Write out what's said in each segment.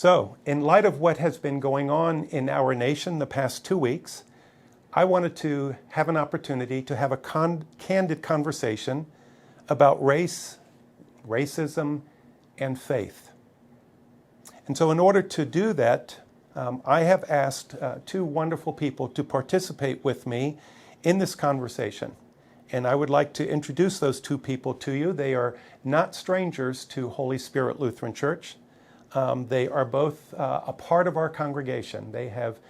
So, in light of what has been going on in our nation the past 2 weeks, I wanted to have an opportunity to have a candid conversation about race, racism, and faith. And so in order to do that, I have asked two wonderful people to participate with me in this conversation. And I would like to introduce those two people to you. They are not strangers to Holy Spirit Lutheran Church. They are both a part of our congregation. They have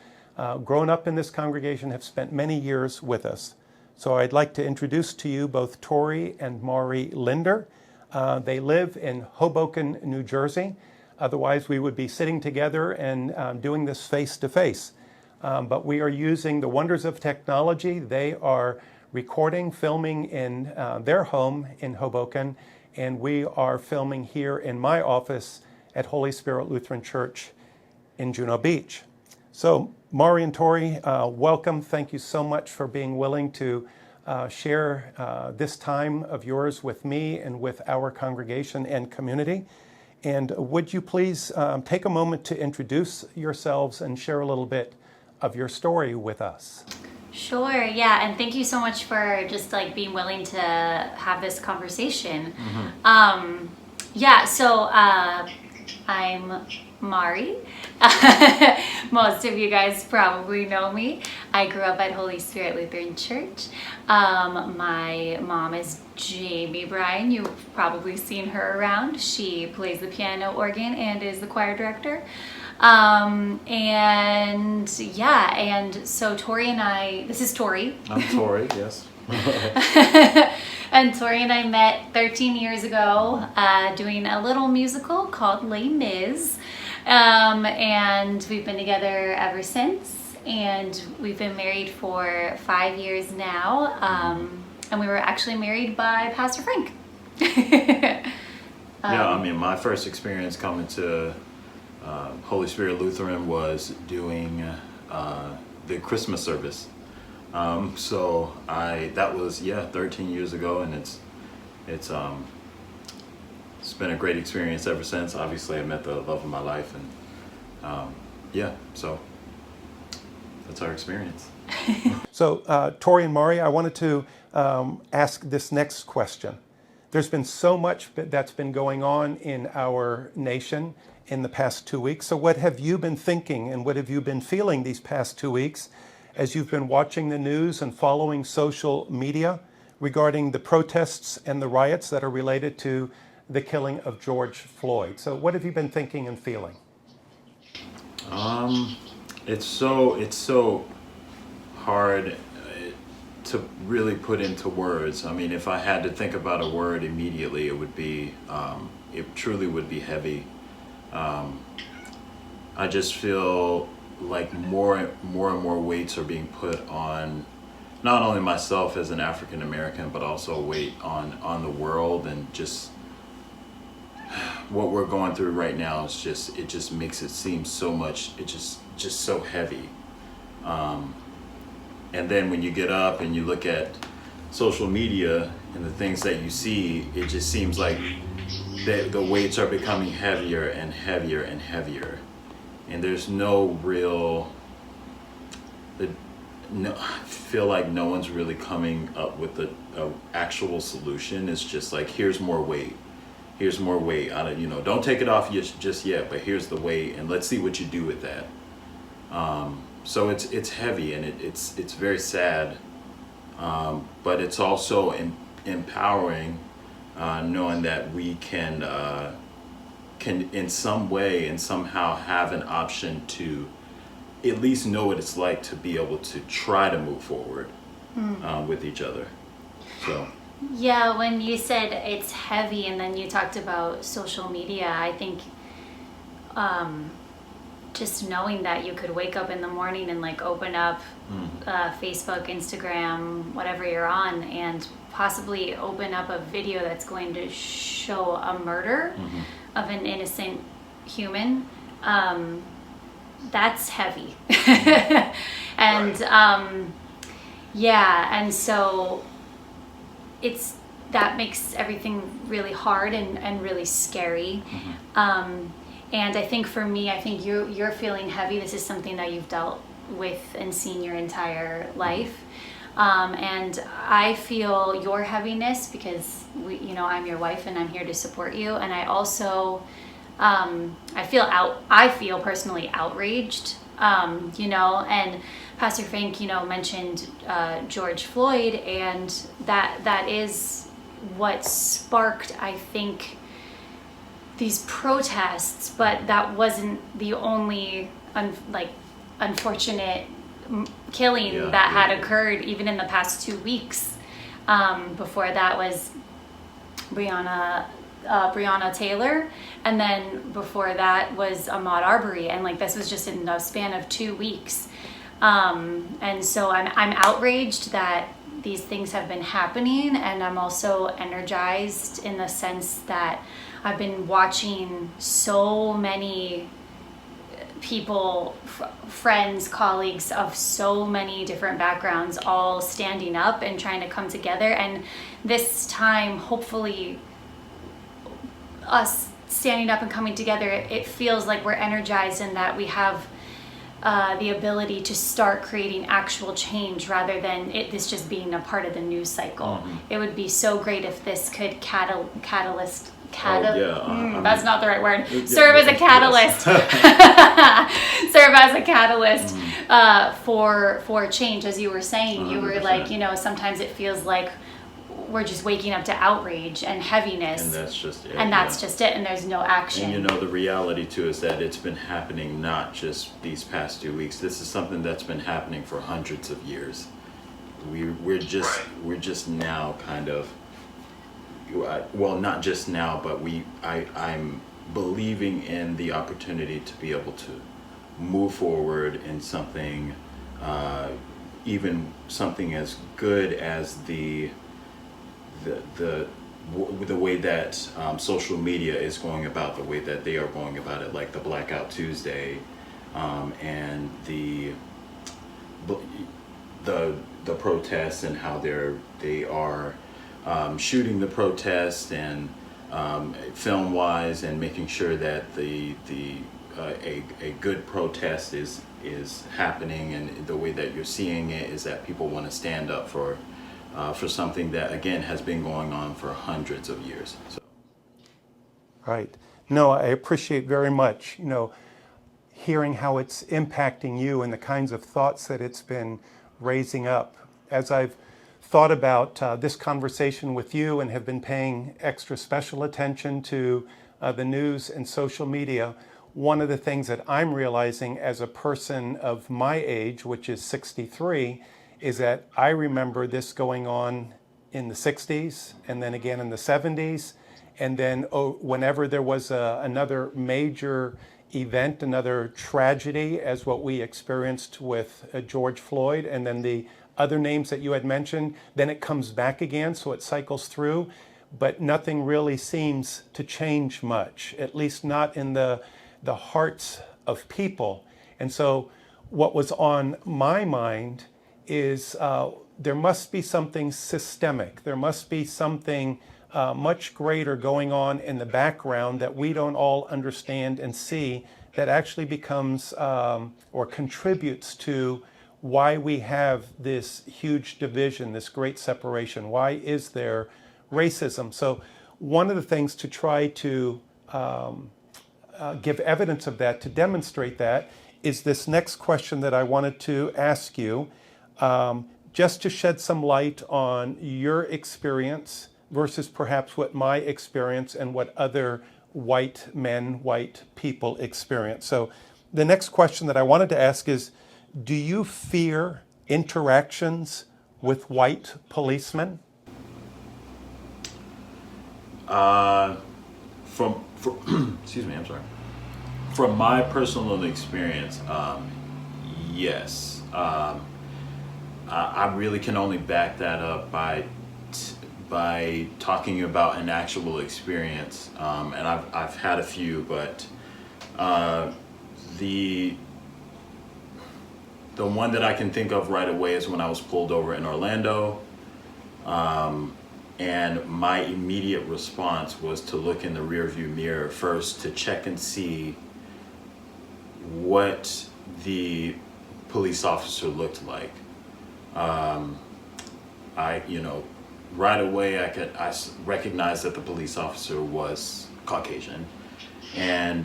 grown up in this congregation, have spent many years with us. So I'd like to introduce to you both Torey and Mari Linder. They live in Hoboken, New Jersey. Otherwise, we would be sitting together and doing this face-to-face. But we are using the wonders of technology. They are recording, filming in their home in Hoboken, and we are filming here in my office at Holy Spirit Lutheran Church in Juno Beach. So, Mari and Tori, welcome. Thank you so much for being willing to share this time of yours with me and with our congregation and community. And would you please take a moment to introduce yourselves and share a little bit of your story with us? Sure, yeah, and thank you so much for just being willing to have this conversation. So I'm Mari. Most of you guys probably know me. I grew up at Holy Spirit Lutheran Church. My mom is Jamie Bryan. You've probably seen her around. She plays the piano, organ, and is the choir director. And so Tori and I, this is Tori. I'm Tori, yes. And Tori and I met 13 years ago doing a little musical called Les Mis. And we've been together ever since. And we've been married for 5 years now. And we were actually married by Pastor Frank. My first experience coming to Holy Spirit Lutheran was doing the Christmas service. That was 13 years ago, and it's been a great experience ever since. Obviously, I met the love of my life, and so that's our experience. So, Tori and Mari, I wanted to ask this next question. There's been so much that's been going on in our nation in the past 2 weeks. So what have you been thinking and what have you been feeling these past 2 weeks as you've been watching the news and following social media regarding the protests and the riots that are related to the killing of George Floyd? So what have you been thinking and feeling? It's so hard to really put into words. I mean, if I had to think about a word immediately, it would be, it truly would be heavy. I just feel like more and more weights are being put on not only myself as an African American, but also weight on the world, and just what we're going through right now is it just makes it seem so much, just so heavy. And then when you get up and you look at social media and the things that you see, it just seems like the weights are becoming heavier and heavier and heavier. And there's no real, I feel like no one's really coming up with a actual solution. It's just like, here's more weight. Here's more weight. Don't take it off just yet, but here's the weight, and let's see what you do with that. So it's heavy, and it's very sad, but it's also empowering, knowing that we can in some way and somehow have an option to at least know what it's like to be able to try to move forward with each other. So. Yeah, when you said it's heavy and then you talked about social media, I think just knowing that you could wake up in the morning and open up Facebook, Instagram, whatever you're on, and possibly open up a video that's going to show a murder of an innocent human, that's heavy. And and so that makes everything really hard and really scary. And I think for me, I think you're feeling heavy. This is something that you've dealt with and seen your entire life. And I feel your heaviness because I'm your wife and I'm here to support you. And I also, I feel personally outraged, and Pastor Frank, mentioned, George Floyd, and that is what sparked, I think, these protests, but that wasn't the only unfortunate killing that had occurred even in the past 2 weeks. Before that was Breonna Taylor, and then before that was Ahmaud Arbery, and this was just in the span of 2 weeks. And so I'm outraged that these things have been happening, and I'm also energized in the sense that I've been watching so many people, friends, colleagues of so many different backgrounds all standing up and trying to come together. And this time, hopefully, us standing up and coming together, it feels like we're energized and that we have the ability to start creating actual change rather than this just being a part of the news cycle. It would be so great if this could catalyst. That's not the right word. Serve as a catalyst. Serve as a catalyst for change. As you were saying, you were 100%. Sometimes it feels like we're just waking up to outrage and heaviness, and that's just it. And there's no action. And the reality too is that it's been happening not just these past 2 weeks. This is something that's been happening for hundreds of years. We're just now kind of. Well, not just now, but I'm believing in the opportunity to be able to move forward in something, even something as good as the way that social media is going about, the way that they are going about it, like the Blackout Tuesday, and the protests and how they are. Shooting the protest and film wise, and making sure that a good protest is happening, and the way that you're seeing it is that people want to stand up for something that again has been going on for hundreds of years. So. Right. No, I appreciate very much, hearing how it's impacting you and the kinds of thoughts that it's been raising up. As I've thought about this conversation with you and have been paying extra special attention to the news and social media, one of the things that I'm realizing as a person of my age, which is 63, is that I remember this going on in the 60s and then again in the 70s. And then whenever there was another major event, another tragedy, as what we experienced with George Floyd, and then the other names that you had mentioned, then it comes back again, so it cycles through, but nothing really seems to change much, at least not in the hearts of people. And so what was on my mind is there must be something systemic. There must be something much greater going on in the background that we don't all understand and see, that actually becomes or contributes to why we have this huge division, this great separation. Why is there racism? So one of the things to try to give evidence of that, to demonstrate that, is this next question that I wanted to ask you, just to shed some light on your experience versus perhaps what my experience and what other white men, white people experience. So the next question that I wanted to ask is, do you fear interactions with white policemen? Excuse me, I'm sorry. From my personal experience, yes. I really can only back that up by talking about an actual experience, and I've had a few, but the one that I can think of right away is when I was pulled over in Orlando, and my immediate response was to look in the rearview mirror first to check and see what the police officer looked like. Right away I recognized that the police officer was Caucasian, and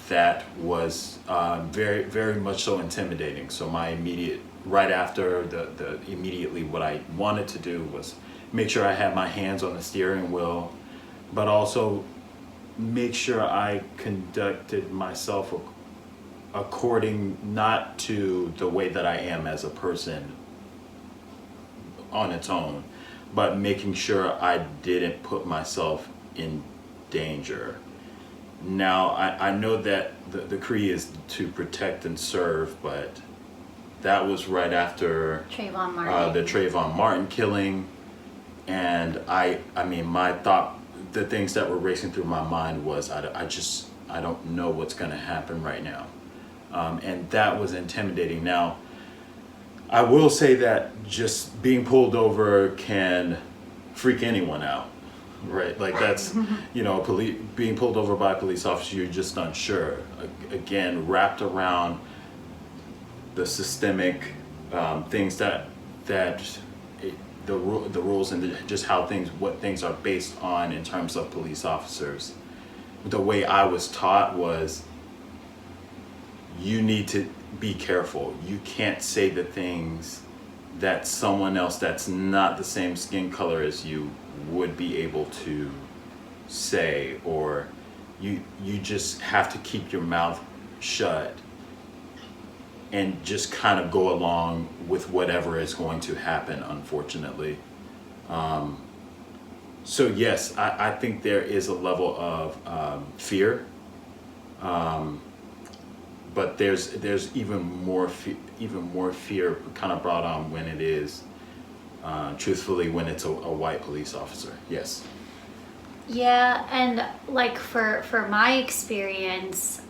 that was very, very much so intimidating. So right after immediately what I wanted to do was make sure I had my hands on the steering wheel, but also make sure I conducted myself according not to the way that I am as a person on its own, but making sure I didn't put myself in danger. Now, I know that the creed is to protect and serve, but that was right after Trayvon Martin. the Trayvon Martin killing. And the things that were racing through my mind was, I don't know what's going to happen right now. And that was intimidating. Now, I will say that just being pulled over can freak anyone out, right? Like that's, being pulled over by a police officer, you're just unsure. Again, wrapped around the systemic things the rules and just what things are based on in terms of police officers. The way I was taught was, you need to be careful. You can't say the things that someone else that's not the same skin color as you would be able to say, or you just have to keep your mouth shut and just kind of go along with whatever is going to happen, unfortunately. So yes, I think there is a level of fear, but there's even more fear kind of brought on when it is, truthfully, when it's a white police officer. Yes. Yeah, and like for my experience,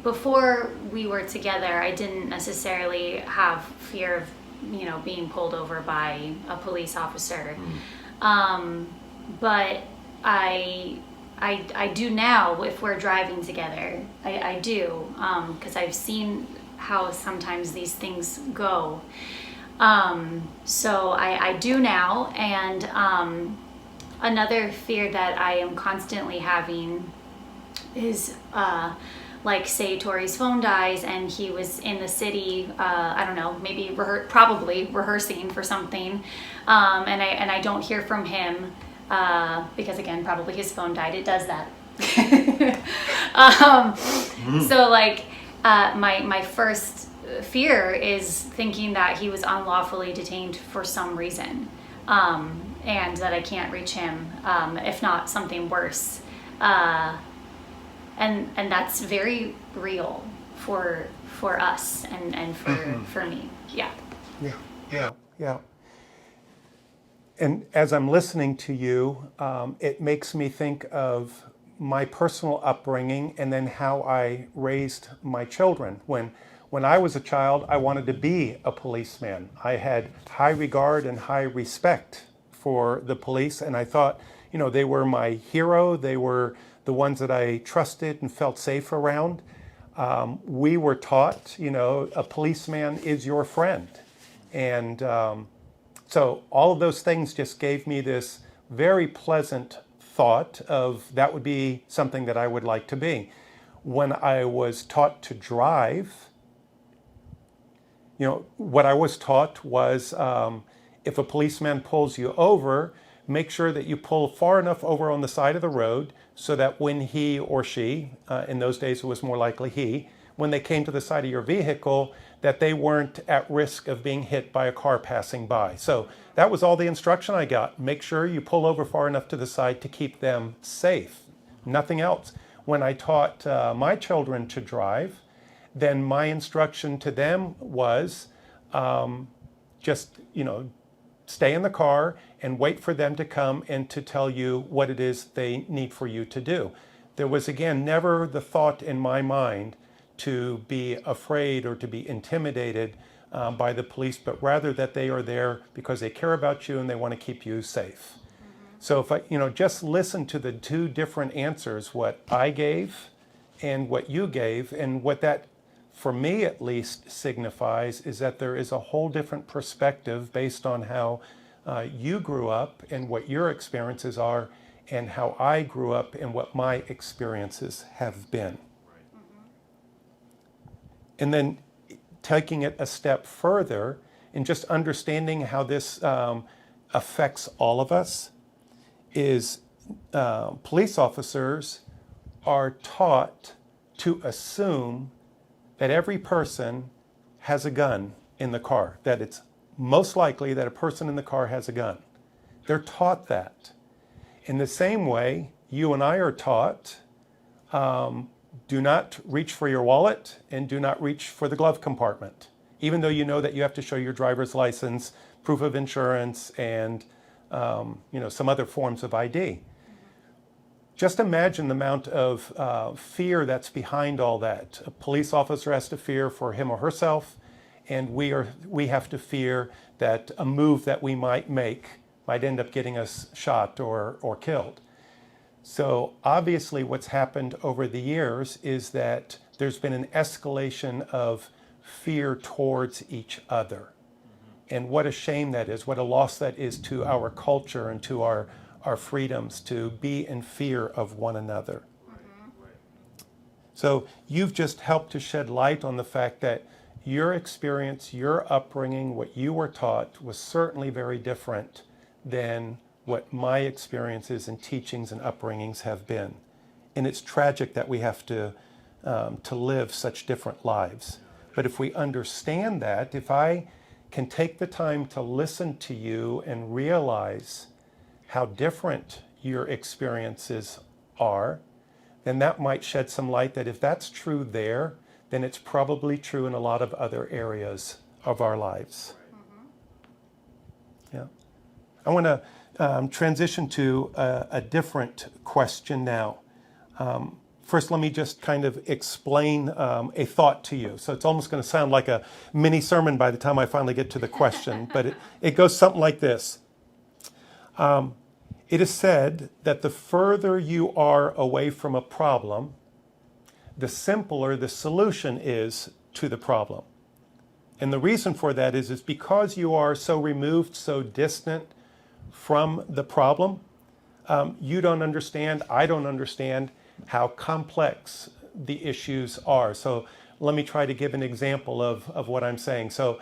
before we were together, I didn't necessarily have fear of, being pulled over by a police officer. But I do now if we're driving together. I do, because I've seen how sometimes these things go. So I do now. And another fear that I am constantly having is like, say Tori's phone dies and he was in the city, I don't know, maybe probably rehearsing for something, and I don't hear from him, because again, probably his phone died. It does that. So like, my first fear is thinking that he was unlawfully detained for some reason, and that I can't reach him, if not something worse. And that's very real for us and for me. Yeah. And as I'm listening to you, it makes me think of my personal upbringing and then how I raised my children. When I was a child, I wanted to be a policeman. I had high regard and high respect for the police, and I thought, they were my hero. They were the ones that I trusted and felt safe around. We were taught, a policeman is your friend. And so all of those things just gave me this very pleasant thought of that would be something that I would like to be. When I was taught to drive, what I was taught was, if a policeman pulls you over, make sure that you pull far enough over on the side of the road so that when he or she, in those days it was more likely he, when they came to the side of your vehicle, that they weren't at risk of being hit by a car passing by. So that was all the instruction I got. Make sure you pull over far enough to the side to keep them safe. Nothing else. When I taught my children to drive, then my instruction to them was just, stay in the car and wait for them to come and to tell you what it is they need for you to do. There was, again, never the thought in my mind to be afraid or to be intimidated by the police, but rather that they are there because they care about you and they want to keep you safe. So if I, just listen to the two different answers, what I gave and what you gave, and what that, for me at least, signifies is that there is a whole different perspective based on how you grew up and what your experiences are, and how I grew up and what my experiences have been. And then taking it a step further and just understanding how this affects all of us is police officers are taught to assume that every person has a gun in the car, that it's most likely that a person in the car has a gun. They're taught that. In the same way, you and I are taught, do not reach for your wallet and do not reach for the glove compartment, even though you know that you have to show your driver's license, proof of insurance, and some other forms of ID. Just imagine the amount of fear that's behind all that. A police officer has to fear for him or herself, and we have to fear that a move that we might make might end up getting us shot or killed. So obviously what's happened over the years is that there's been an escalation of fear towards each other. And what a shame that is, what a loss that is to our culture and to our freedoms, to be in fear of one another. So you've just helped to shed light on the fact that your experience, your upbringing, what you were taught was certainly very different than what my experiences and teachings and upbringings have been. And it's tragic that we have to live such different lives. But if we understand that, if I can take the time to listen to you and realize how different your experiences are, then that might shed some light that if that's true there, then it's probably true in a lot of other areas of our lives. Yeah. I want to transition to a different question now. First, let me just kind of explain a thought to you. So it's almost going to sound like a mini sermon by the time I finally get to the question, but it goes something like this. It is said that the further you are away from a problem, the simpler the solution is to the problem. And the reason for that is because you are so removed, so distant from the problem, you don't understand, I don't understand how complex the issues are. So let me try to give an example of what I'm saying. So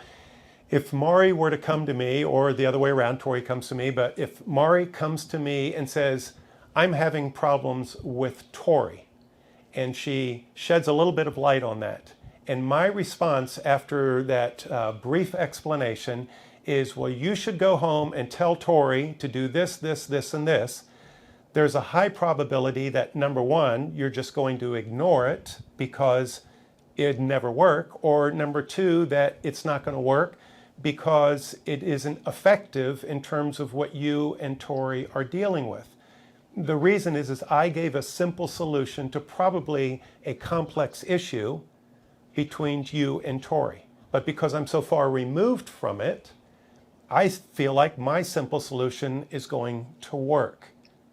if Mari were to come to me, or the other way around, Tori comes to me, but if Mari comes to me and says, I'm having problems with Tori, and she sheds a little bit of light on that. And my response after that brief explanation is, well, you should go home and tell Tori to do this, this, this, and this. There's a high probability that, number one, you're just going to ignore it because it'd never work, or number two, that it's not going to work because it isn't effective in terms of what you and Tori are dealing with. The reason is I gave a simple solution to probably a complex issue between you and Tori. But because I'm so far removed from it, I feel like my simple solution is going to work.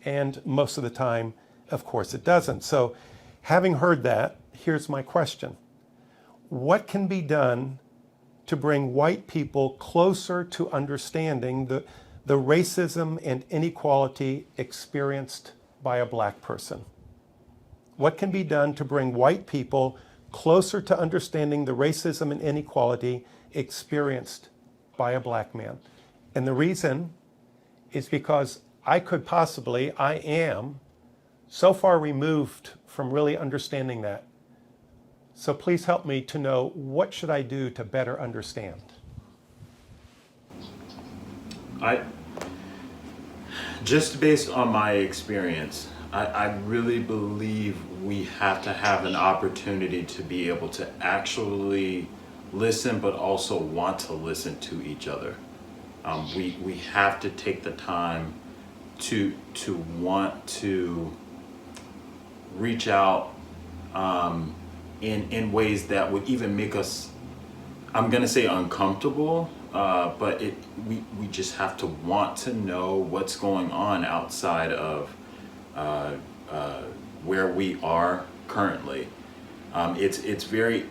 And most of the time, of course, it doesn't. So having heard that, here's my question. What can be done to bring white people closer to understanding the racism and inequality experienced by a black person? What can be done to bring white people closer to understanding the racism and inequality experienced by a black man? And the reason is because I am so far removed from really understanding that. So please help me to know, what should I do to better understand? Just based on my experience, I really believe we have to have an opportunity to be able to actually listen, but also want to listen to each other. We have to take the time to want to reach out in ways that would even make us, I'm gonna say uncomfortable, but we just have to want to know what's going on outside of where we are currently. It's very,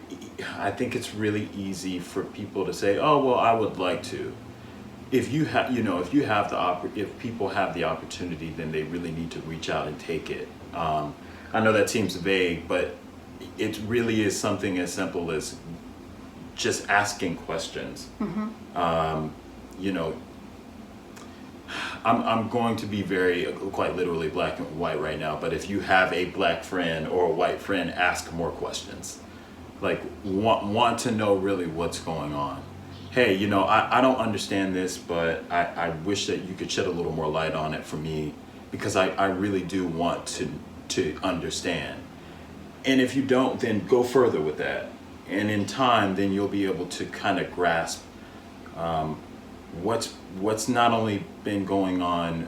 I think it's really easy for people to say, oh, well, I would like to. If you have, if people have the opportunity, then they really need to reach out and take it. I know that seems vague, but it really is something as simple as just asking questions. You know, I'm going to be very, quite literally black and white right now, but if you have a black friend or a white friend, ask more questions. Like, want to know really what's going on. Hey, you know, I don't understand this, but I wish that you could shed a little more light on it for me, because I really do want to understand. And if you don't, then go further with that. And in time, then you'll be able to kind of grasp what's not only been going on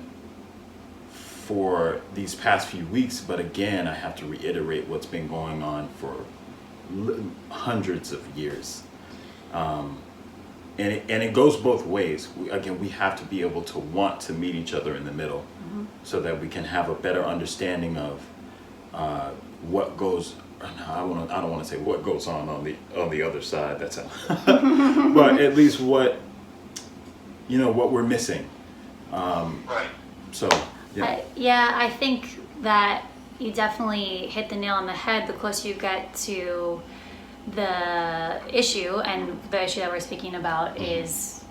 for these past few weeks, but again, I have to reiterate what's been going on for hundreds of years. And it goes both ways. We have to be able to want to meet each other in the middle, so that we can have a better understanding of what goes. I don't want to say what goes on the other side. That's how. But at least what we're missing. Right. So yeah. Yeah, I think that you definitely hit the nail on the head. The closer you get to the issue, and the issue that we're speaking about is,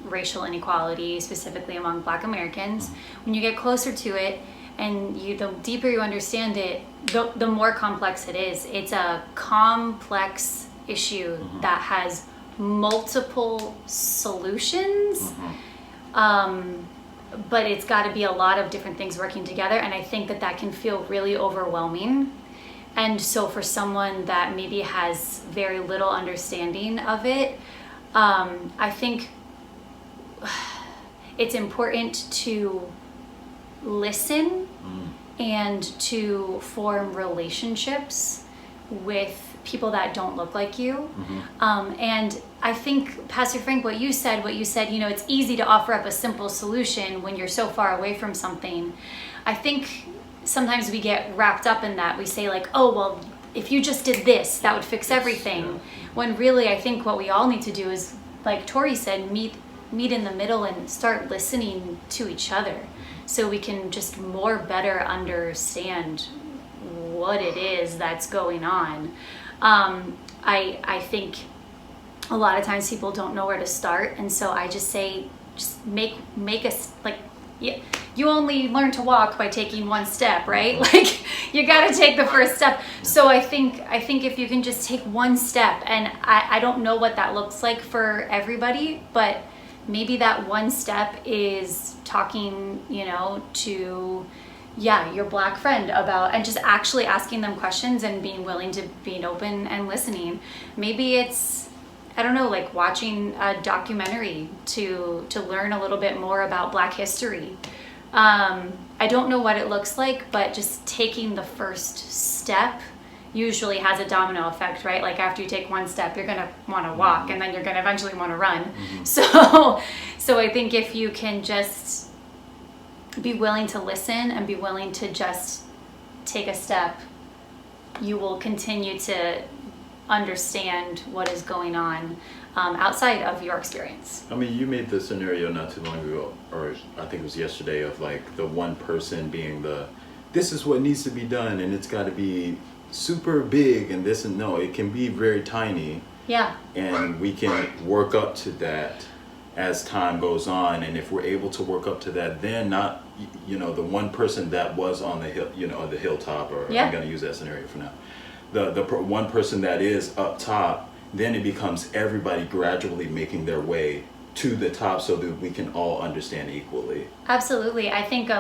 racial inequality, specifically among Black Americans. When you get closer to it, and the deeper you understand it, the more complex it is. It's a complex issue that has multiple solutions, but it's got to be a lot of different things working together, and I think that can feel really overwhelming. And so for someone that maybe has very little understanding of it, I think it's important to listen and to form relationships with people that don't look like you. And I think, Pastor Frank, what you said, it's easy to offer up a simple solution when you're so far away from something. I think sometimes we get wrapped up in that. We say like, oh, well, if you just did this, that would fix everything. Yeah. When really, I think what we all need to do is, like Tori said, meet in the middle and start listening to each other, so we can just better understand what it is that's going on. I think a lot of times people don't know where to start, and so I just say, just make us like, yeah, you only learn to walk by taking one step, right? Like, you got to take the first step. So I think if you can just take one step, and I don't know what that looks like for everybody, but maybe that one step is talking, to your Black friend about, and just actually asking them questions and being willing to be open and listening. Maybe it's, I don't know, like watching a documentary to learn a little bit more about Black history. I don't know what it looks like, but just taking the first step usually has a domino effect, right? Like, after you take one step, you're gonna want to walk, and then you're gonna eventually want to run. So I think if you can just be willing to listen and be willing to just take a step, you will continue to understand what is going on outside of your experience. I mean, you made the scenario not too long ago, or I think it was yesterday, of like the one person being this is what needs to be done, and it's got to be super big, and this, and no, it can be very tiny. Yeah. And we can work up to that as time goes on, and if we're able to work up to that, then not, the one person that was on the hill, the hilltop, or I'm going to use that scenario for now. The one person that is up top, then it becomes everybody gradually making their way to the top, so that we can all understand equally. Absolutely. I think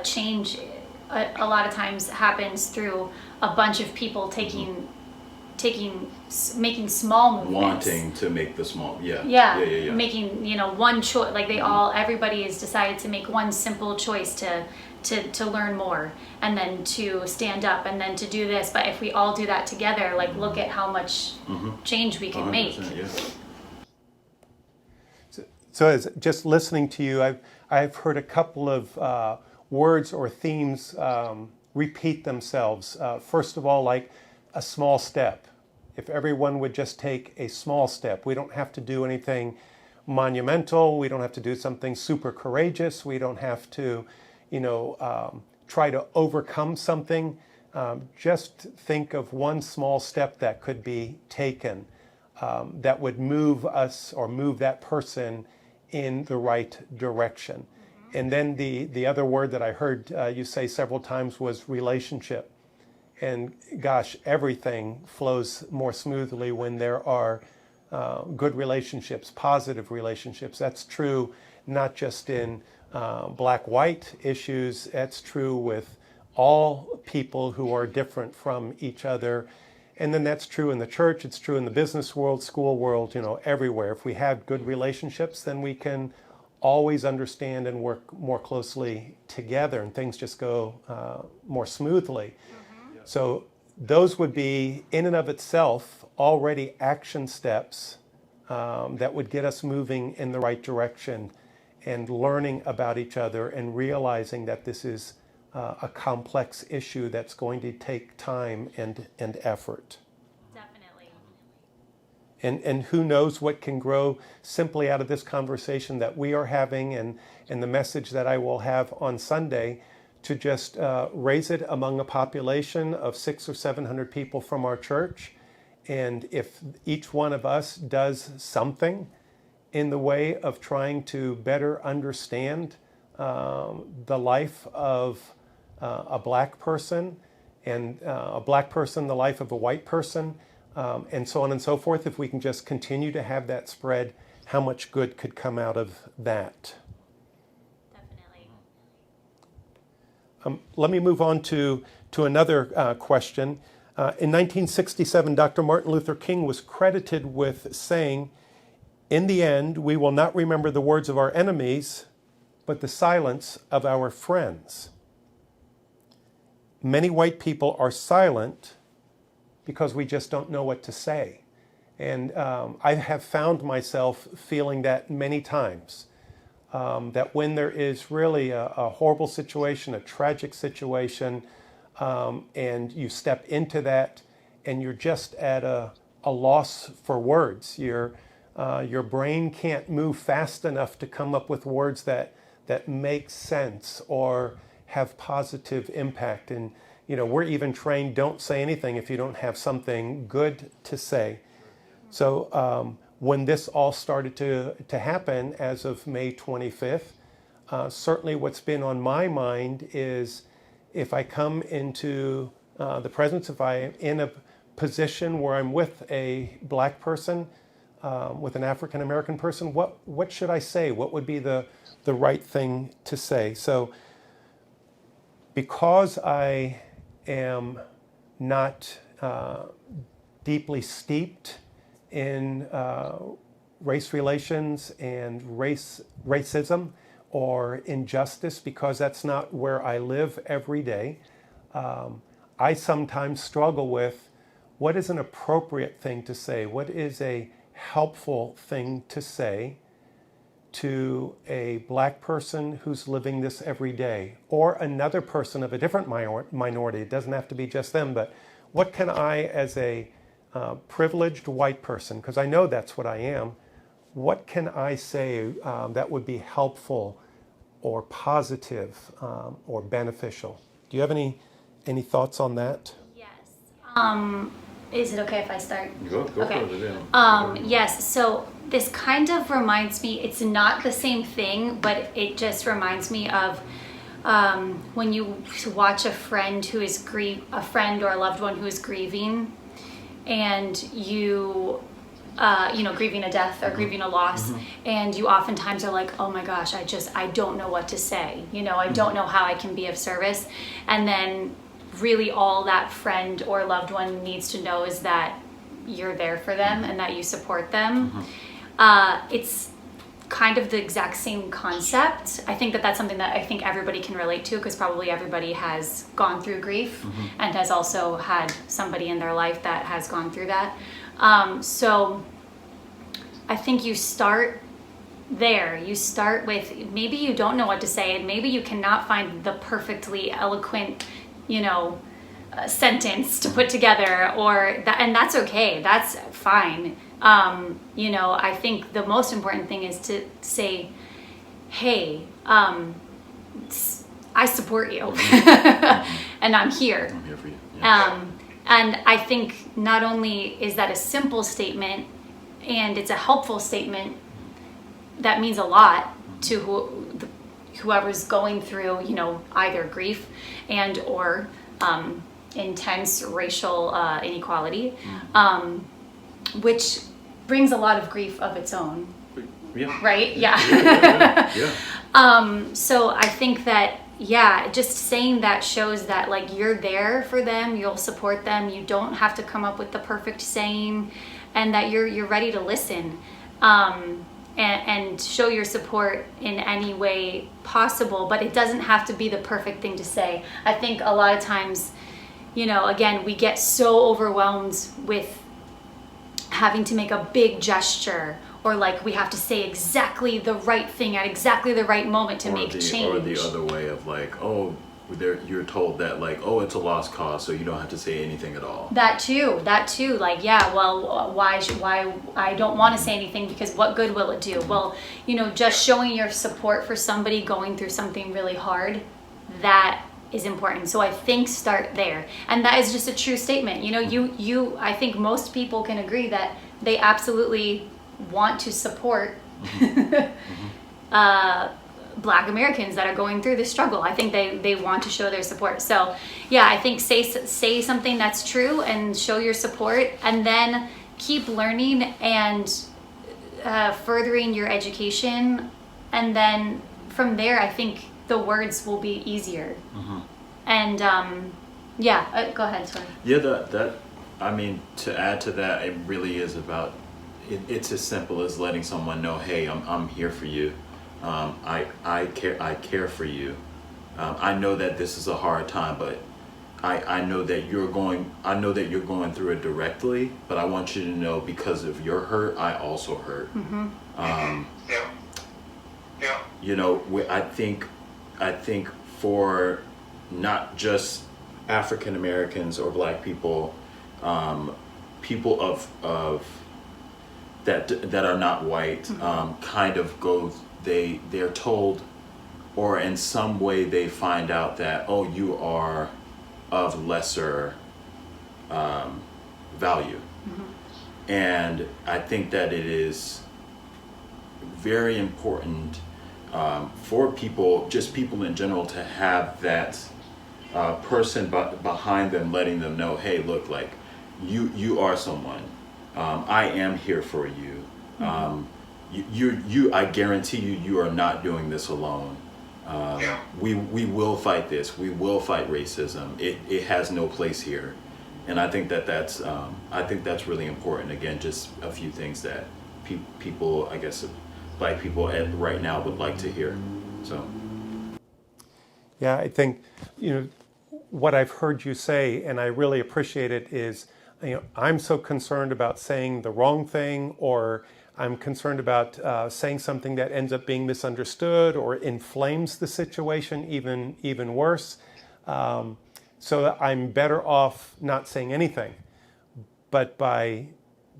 change a lot of times happens through a bunch of people making small movements. Wanting to make the small, making, one choice, like everybody has decided to make one simple choice to learn more, and then to stand up, and then to do this. But if we all do that together, like, look at how much change we can make. Yeah. So as just listening to you, I've heard a couple of words or themes repeat themselves. First of all, like a small step. If everyone would just take a small step, we don't have to do anything monumental. We don't have to do something super courageous. We don't have to, try to overcome something. Just think of one small step that could be taken that would move us or move that person in the right direction. And then the other word that I heard you say several times was relationship. And gosh, everything flows more smoothly when there are good relationships, positive relationships. That's true not just in black-white issues. That's true with all people who are different from each other. And then that's true in the church. It's true in the business world, school world, everywhere. If we have good relationships, then we can always understand and work more closely together, and things just go more smoothly. So those would be, in and of itself, already action steps that would get us moving in the right direction and learning about each other and realizing that this is a complex issue that's going to take time and effort. Definitely. And who knows what can grow simply out of this conversation that we are having and the message that I will have on Sunday, to just raise it among a population of 600 or 700 people from our church. And if each one of us does something in the way of trying to better understand the life of a black person, and a black person, the life of a white person, and so on and so forth, if we can just continue to have that spread, how much good could come out of that? Let me move on to another question. In 1967, Dr. Martin Luther King was credited with saying, "In the end, we will not remember the words of our enemies, but the silence of our friends." Many white people are silent because we just don't know what to say. And I have found myself feeling that many times. That when there is really a horrible situation, a tragic situation, and you step into that and you're just at a loss for words. Your brain can't move fast enough to come up with words that make sense or have positive impact. And we're even trained, don't say anything if you don't have something good to say. So when this all started to happen as of May 25th, certainly what's been on my mind is, if I come into the presence, if I am in a position where I'm with a black person, with an African American person, what should I say? What would be the right thing to say? So because I am not deeply steeped in race relations and racism or injustice, because that's not where I live every day, I sometimes struggle with what is an appropriate thing to say, what is a helpful thing to say to a black person who's living this every day, or another person of a different minority. It doesn't have to be just them, but what can I, as a privileged white person, because I know that's what I am, what can I say that would be helpful or positive or beneficial? Do you have any thoughts on that? Yes. Is it okay if I start? Go Okay. for it. Yeah. Yes, so this kind of reminds me, it's not the same thing, but it just reminds me of when you watch a friend who is a friend or a loved one who is grieving, and you grieving a death or grieving a loss, and you oftentimes are like, oh my gosh, I don't know what to say. I don't know how I can be of service. And then really all that friend or loved one needs to know is that you're there for them and that you support them. It's kind of the exact same concept. I think that's something that I think everybody can relate to, because probably everybody has gone through grief and has also had somebody in their life that has gone through that. So I think you start there. You start with, maybe you don't know what to say, and maybe you cannot find the perfectly eloquent, sentence to put together, or that, and that's okay. That's fine. You know, I think the most important thing is to say, hey, I support you and I'm here. I'm here for you. Yeah. And I think not only is that a simple statement and it's a helpful statement that means a lot to whoever's going through, you know, either grief and or intense racial inequality, which brings a lot of grief of its own. Yeah. Right? Yeah. Yeah. So I think that, yeah, just saying that shows that like you're there for them, you'll support them, you don't have to come up with the perfect saying, and that you're ready to listen, and show your support in any way possible, but it doesn't have to be the perfect thing to say. I think a lot of times, you know, again, we get so overwhelmed with having to make a big gesture, or like we have to say exactly the right thing at exactly the right moment to make change. Or the other way of like, oh, you're told that like, oh, it's a lost cause, so you don't have to say anything at all. That too. Like, yeah, well, why I don't want to say anything because what good will it do? Well, you know, just showing your support for somebody going through something really hard, that is important. So I think start there. And that is just a true statement. You know, I think most people can agree that they absolutely want to support Black Americans that are going through this struggle. I think they want to show their support. So yeah, I think say something that's true and show your support, and then keep learning and furthering your education, and then from there I think the words will be easier. And yeah, go ahead, sorry. Yeah, that I mean, to add to that, it really is about it's as simple as letting someone know, hey, I'm here for you. I care for you. I know that this is a hard time, but I know that you're going through it directly, but I want you to know because of your hurt, I also hurt. You know, I think for not just African Americans or Black people, people of that are not white, kind of go, they're told, or in some way they find out that, oh, you are of lesser value. And I think that it is very important for people, just people in general, to have that person behind them letting them know, hey, look, like you are someone. I am here for you. I guarantee you are not doing this alone. We will fight this. We will fight racism. It has no place here. And I think that's really important. Again, just a few things that people, I guess, Black people right now would like to hear. So. Yeah, I think, you know, what I've heard you say, and I really appreciate it, is, you know, I'm so concerned about saying the wrong thing, or I'm concerned about saying something that ends up being misunderstood or inflames the situation even worse. So I'm better off not saying anything. But by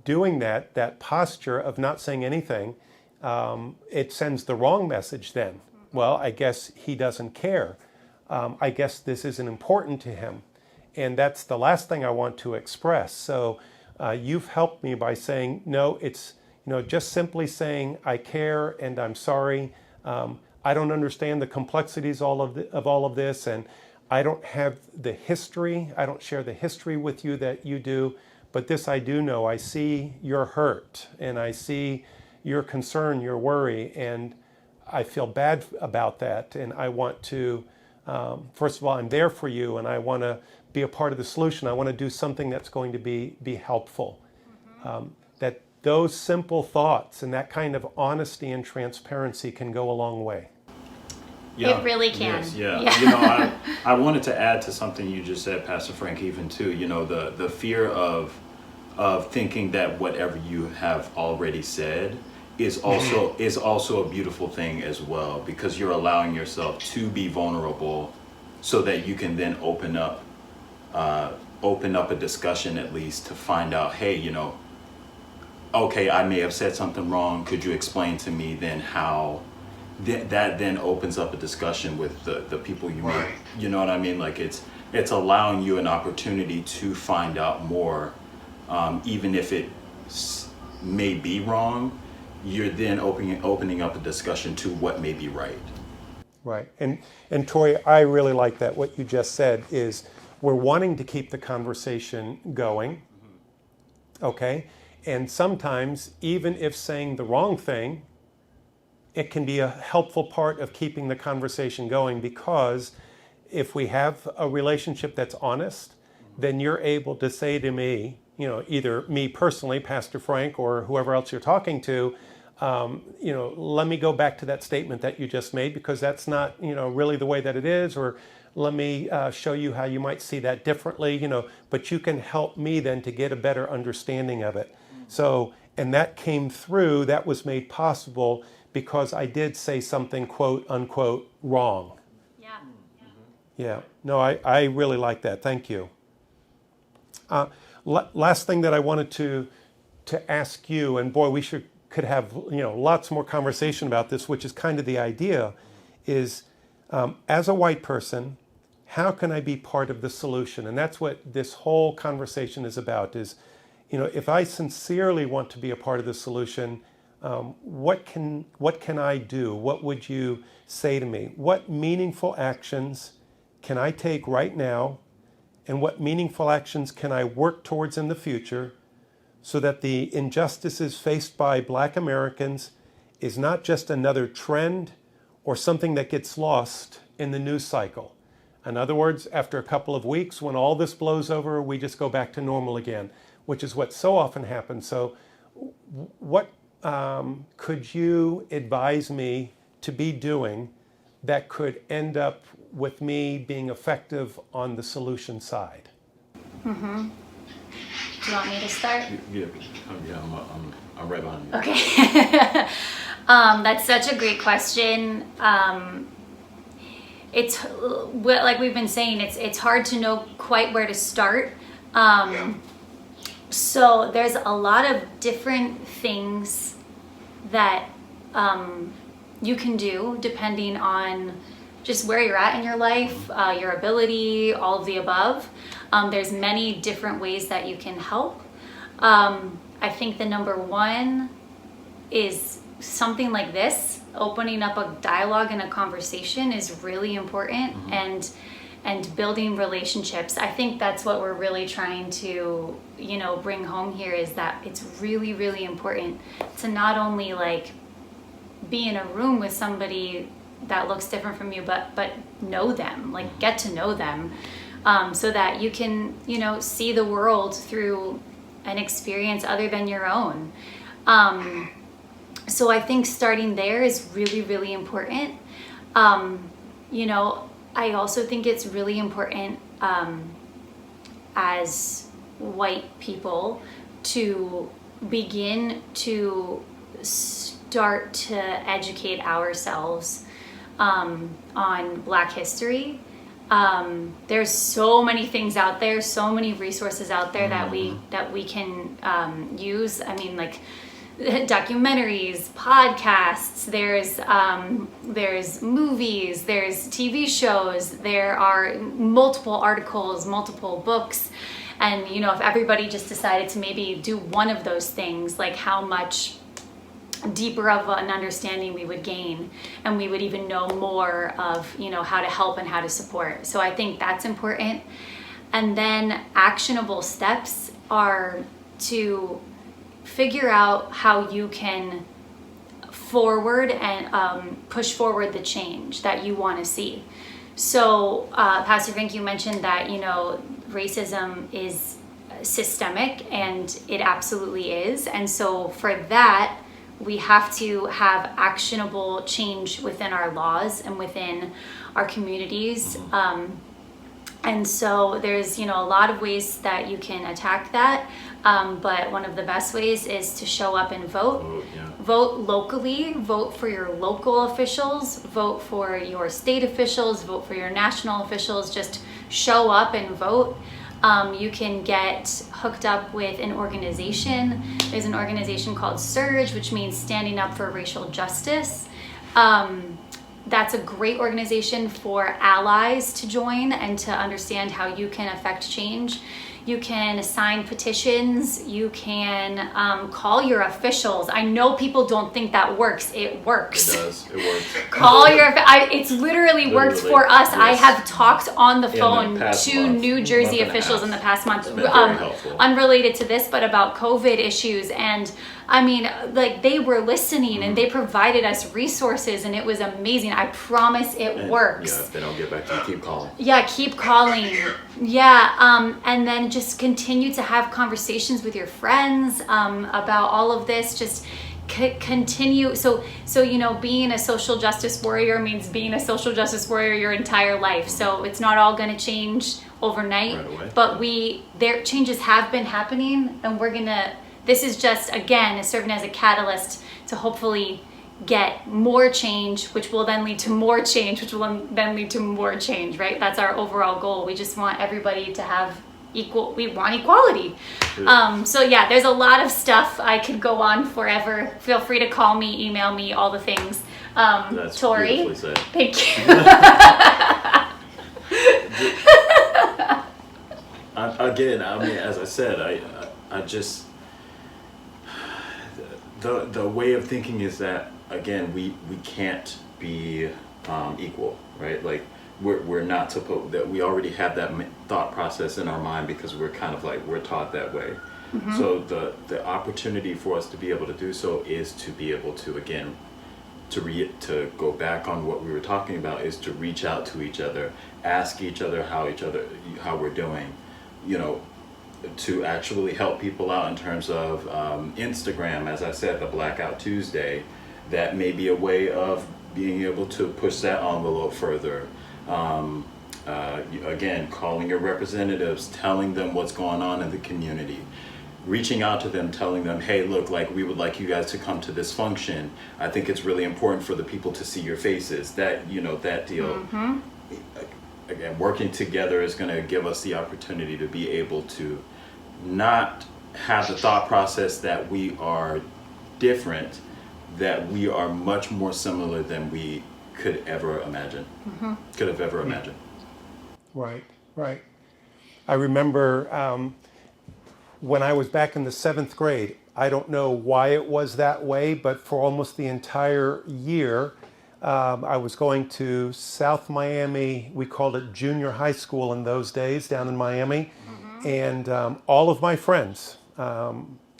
doing that posture of not saying anything, it sends the wrong message then. Well, I guess he doesn't care. I guess this isn't important to him. And that's the last thing I want to express. So you've helped me by saying, no, it's, you know, just simply saying, I care and I'm sorry. I don't understand the complexities of all of this, and I don't have the history. I don't share the history with you that you do, but this I do know. I see your hurt, and I see your concern, your worry, and I feel bad about that. And I want to, first of all, I'm there for you, and I want to be a part of the solution. I want to do something that's going to be helpful. That those simple thoughts and that kind of honesty and transparency can go a long way. Yeah, it really can. Yes, yeah. You know, I wanted to add to something you just said, Pastor Frank, even too, you know, the fear of thinking that whatever you have already said is also a beautiful thing as well, because you're allowing yourself to be vulnerable so that you can then open up open up a discussion at least to find out, hey, you know, okay, I may have said something wrong. Could you explain to me then how that then opens up a discussion with the people you meet? You know what I mean? Like it's allowing you an opportunity to find out more, even if it may be wrong. You're then opening up a discussion to what may be right. Right. And Tori, I really like that. What you just said is we're wanting to keep the conversation going. Okay. And sometimes, even if saying the wrong thing, it can be a helpful part of keeping the conversation going, because if we have a relationship that's honest, then you're able to say to me, you know, either me personally, Pastor Frank, or whoever else you're talking to, you know, let me go back to that statement that you just made, because that's not, you know, really the way that it is, or let me show you how you might see that differently, you know, but you can help me then to get a better understanding of it. So, and that came through, that was made possible because I did say something, quote unquote, wrong. Yeah. Yeah, no, I really like that. Thank you. Last thing that I wanted to ask you, and boy, we could have, you know, lots more conversation about this, which is kind of the idea, is as a white person, how can I be part of the solution? And that's what this whole conversation is about, is, you know, if I sincerely want to be a part of the solution, what can I do? What would you say to me? What meaningful actions can I take right now? And what meaningful actions can I work towards in the future so that the injustices faced by Black Americans is not just another trend or something that gets lost in the news cycle? In other words, after a couple of weeks, when all this blows over, we just go back to normal again, which is what so often happens. So what could you advise me to be doing that could end up with me being effective on the solution side? Mm-hmm. Do you want me to start? Yeah, I'm right on you. Okay. That's such a great question. It's like we've been saying, it's hard to know quite where to start. So there's a lot of different things that you can do depending on just where you're at in your life, your ability, all of the above. There's many different ways that you can help. I think the number one is something like this. Opening up a dialogue and a conversation is really important, and building relationships. I think that's what we're really trying to, you know, bring home here, is that it's really, really important to not only like be in a room with somebody that looks different from you, but know them, like get to know them, so that you can, you know, see the world through an experience other than your own. So I think starting there is really, really important. You know, I also think it's really important as white people to begin to start to educate ourselves on Black history. There's so many things out there, so many resources out there that we can use. I mean, like documentaries, podcasts, there's movies, there's TV shows, there are multiple articles, multiple books. And, you know, if everybody just decided to maybe do one of those things, like how much deeper of an understanding we would gain, and we would even know more of, you know, how to help and how to support. So I think that's important. And then actionable steps are to figure out how you can forward and push forward the change that you want to see. So Pastor Frank, you mentioned that, you know, racism is systemic, and it absolutely is. And so for that, we have to have actionable change within our laws and within our communities. And so there's, you know, a lot of ways that you can attack that. But one of the best ways is to show up and vote. Vote locally, vote for your local officials, vote for your state officials, vote for your national officials. Just show up and vote. You can get hooked up with an organization. There's an organization called SURGE, which means Standing Up for Racial Justice. That's a great organization for allies to join and to understand how you can affect change. You can sign petitions. You can call your officials. I know people don't think that works. It works. It does. It works. Call your. It's literally worked for us. Yes. I have talked on the In the phone past to month, New Jersey month and a officials half. in the past month, It's been very helpful. unrelated to this, but about COVID issues. And I mean, like, they were listening and they provided us resources, and it was amazing. I promise it And, works. Yeah, if they don't get back to you, keep calling. Yeah, keep calling. Yeah, and then just continue to have conversations with your friends about all of this. Just continue. So being a social justice warrior means being a social justice warrior your entire life. So it's not all going to change overnight, Right away. but their changes have been happening, and we're gonna. This is just, again, serving as a catalyst to hopefully get more change, which will then lead to more change, which will then lead to more change, right? That's our overall goal. We just want everybody to have we want equality. So yeah, there's a lot of stuff. I could go on forever. Feel free to call me, email me, all the things. That's Tori, beautifully said. thank you. Again, I mean, as I said, I just the way of thinking is that, again, we can't be equal, right? Like we're not supposed, that we already have that thought process in our mind because we're kind of like, we're taught that way. Mm-hmm. So the opportunity for us to be able to do so is to be able to, again, to go back on what we were talking about, is to reach out to each other, ask each other how we're doing, to actually help people out in terms of Instagram, as I said, the Blackout Tuesday. That may be a way of being able to push that envelope further. Again, calling your representatives, telling them what's going on in the community, reaching out to them, telling them, hey, look, like, we would like you guys to come to this function. I think it's really important for the people to see your faces. That deal. Mm-hmm. Again, working together is going to give us the opportunity to be able to not have the thought process that we are different, that we are much more similar than we could ever imagine. Mm-hmm. Could have ever imagined. Right. I remember when I was back in the 7th grade, I don't know why it was that way, but for almost the entire year, I was going to South Miami. We called it junior high school in those days, down in Miami. Mm-hmm. And all of my friends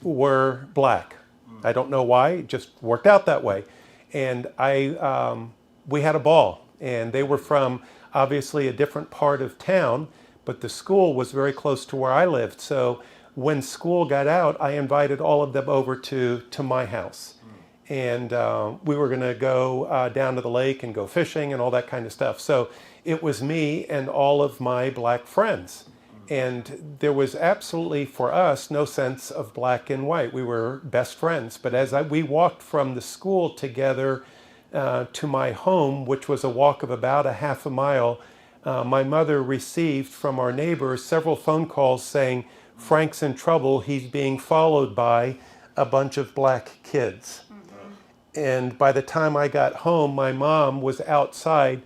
were black. I don't know why, it just worked out that way. And we had a ball, and they were from obviously a different part of town, but the school was very close to where I lived. So when school got out, I invited all of them over to my house. And we were going to go down to the lake and go fishing and all that kind of stuff. So it was me and all of my black friends. And there was absolutely, for us, no sense of black and white. We were best friends. But as we walked from the school together to my home, which was a walk of about a half a mile, my mother received from our neighbors several phone calls saying, Frank's in trouble, he's being followed by a bunch of black kids. And by the time I got home, my mom was outside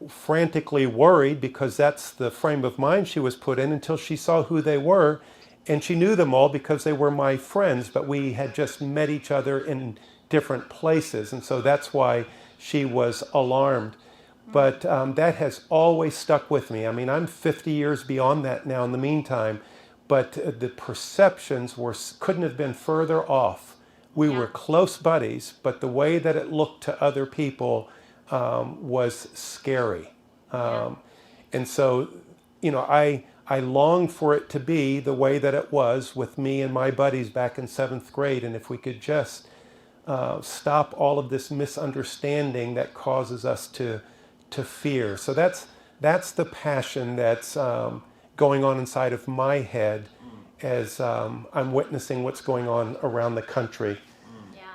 frantically worried, because that's the frame of mind she was put in, until she saw who they were. And she knew them all because they were my friends, but we had just met each other in different places. And so that's why she was alarmed. But that has always stuck with me. I mean, I'm 50 years beyond that now in the meantime, but the perceptions couldn't have been further off. We were close buddies, but the way that it looked to other people was scary. And so, I longed for it to be the way that it was with me and my buddies back in 7th grade. And if we could just stop all of this misunderstanding that causes us to fear. So that's the passion that's going on inside of my head as I'm witnessing what's going on around the country.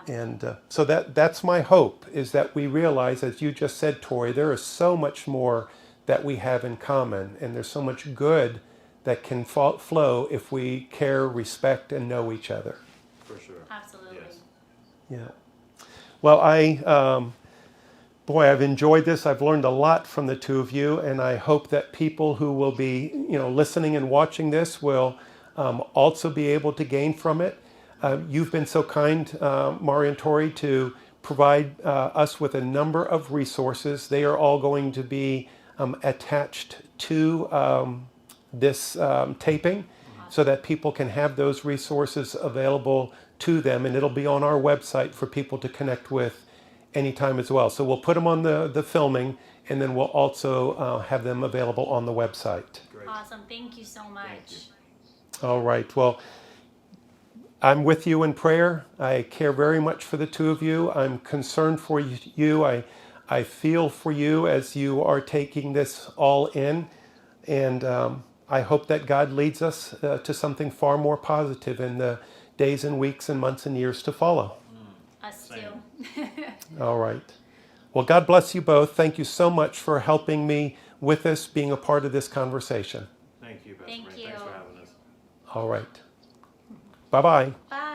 And so that's my hope, is that we realize, as you just said, Tori, there is so much more that we have in common, and there's so much good that can flow if we care, respect, and know each other. For sure. Absolutely. Yes. Yeah. Well, I've enjoyed this. I've learned a lot from the two of you, and I hope that people who will be, listening and watching this will also be able to gain from it. You've been so kind, Mari and Tori, to provide us with a number of resources. They are all going to be attached to this taping so that people can have those resources available to them, and it'll be on our website for people to connect with anytime as well. So we'll put them on the filming, and then we'll also have them available on the website. Great. Awesome. Thank you so much. Thank you. All right. Well, I'm with you in prayer. I care very much for the two of you. I'm concerned for you. I feel for you as you are taking this all in. And I hope that God leads us to something far more positive in the days and weeks and months and years to follow. Us Same. too. All right. Well, God bless you both. Thank you so much for helping me with this, being a part of this conversation. Thank you, Pastor Thank Ray. you. Thanks for having us. All right. Bye-bye. Bye.